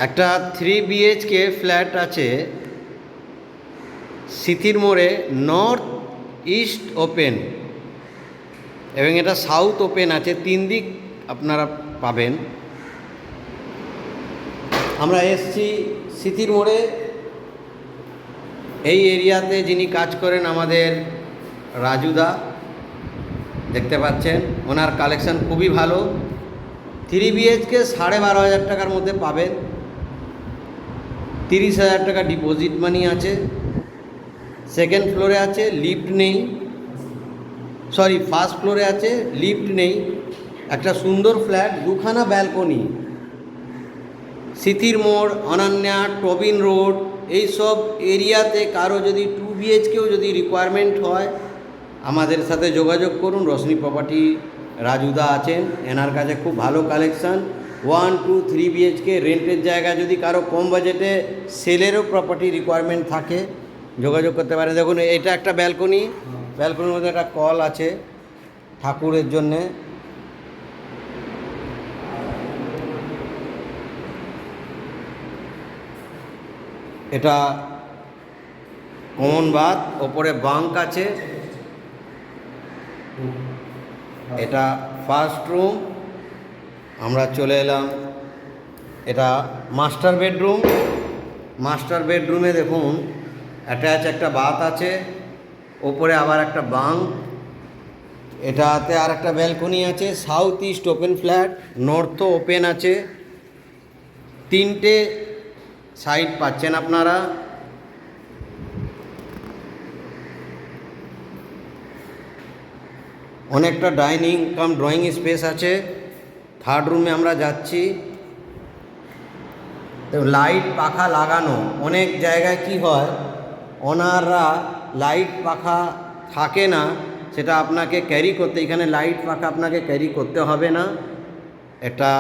একটা 3 BHK flat আছে সিথির মোড়ে, নর্থ ইস্ট ওপেন এবং এটা সাউথ ওপেন আছে, 3 দিক আপনারা পাবেন। আমরা এসছি সিথির মোড়ে। এই এরিয়াতে যিনি কাজ করেন আমাদের রাজুদা, দেখতে পাচ্ছেন ওনার কালেকশান খুবই ভালো। 3 বিএইচকে 12,500 টাকার মধ্যে পাবেন। 30,000 টাকা ডিপোজিট মানি আছে। সেকেন্ড ফ্লোরে আছে, লিফট নেই, সরি ফার্স্ট ফ্লোরে আছে, লিফট নেই। একটা সুন্দর ফ্ল্যাট, 2খানা ব্যালকনি, সিথির মোড়, অনন্যা, টবিন রোড, এই সব এরিয়াতে কারো যদি 2 বিএইচকেও যদি রিকোয়ারমেন্ট হয় আমাদের সাথে যোগাযোগ করুন। রোশনি প্রপার্টি রাজুদা আছেন, এনার কাছে খুব ভালো কালেকশান। 1, 2, 3 বিএইচকে রেন্টের জায়গা যদি কারো কম বাজেটে সেলেরও প্রপার্টি রিকোয়ারমেন্ট থাকে যোগাযোগ করতে পারেন। দেখুন এটা একটা ব্যালকনি, ব্যালকনির মধ্যে একটা কল আছে ঠাকুরের জন্যে। এটা কমন বাথ, ওপরে বাঙ্ক আছে। এটা ফার্স্ট রুম। আমরা চলে এলাম, এটা মাস্টার বেডরুম। মাস্টার বেডরুমে দেখুন অ্যাটাচ একটা বাথ আছে, ওপরে আবার একটা বাঙ্ক। এটাতে আর একটা ব্যালকনি আছে। South east open flat, north open আছে। 3টে সাইড পাচ্ছেন আপনারা। অনেকটা ডাইনিং কাম ড্রয়িং স্পেস আছে। থার্ড রুমে আমরা যাচ্ছি। তো লাইট পাখা লাগানো, অনেক জায়গায় কি হয় ওনাররা লাইট পাখা থাকে না, সেটা আপনাকে ক্যারি করতে, এখানে লাইট পাখা আপনাকে ক্যারি করতে হবে না। এটা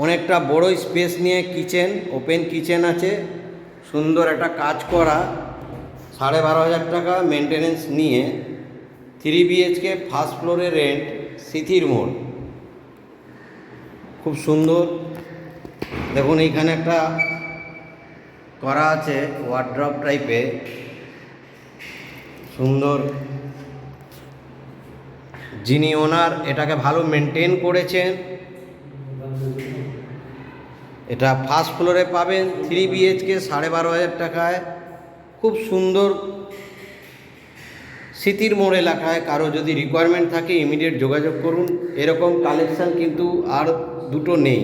অনেকটা বড় স্পেস নিয়ে কিচেন, ওপেন কিচেন আছে, সুন্দর একটা কাজ করা। 12,500 টাকা মেনটেনেন্স নিয়ে 3 বিএইচকে ফার্স্ট ফ্লোরে রেন্ট, সিথির মোড়, খুব সুন্দর। দেখুন এইখানে একটা করা আছে ওয়ার্ড্রপ টাইপে, সুন্দর। যিনি ওনার এটাকে ভালো মেনটেন করেছেন। এটা ফার্স্ট ফ্লোরে পাবেন, 3 বিএইচকে 12,500 টাকায়, খুব সুন্দর। সিথির মোড় এলাকায় কারো যদি রিকোয়ারমেন্ট থাকে ইমিডিয়েট যোগাযোগ করুন। এরকম কালেকশান কিন্তু আর দুটো নেই।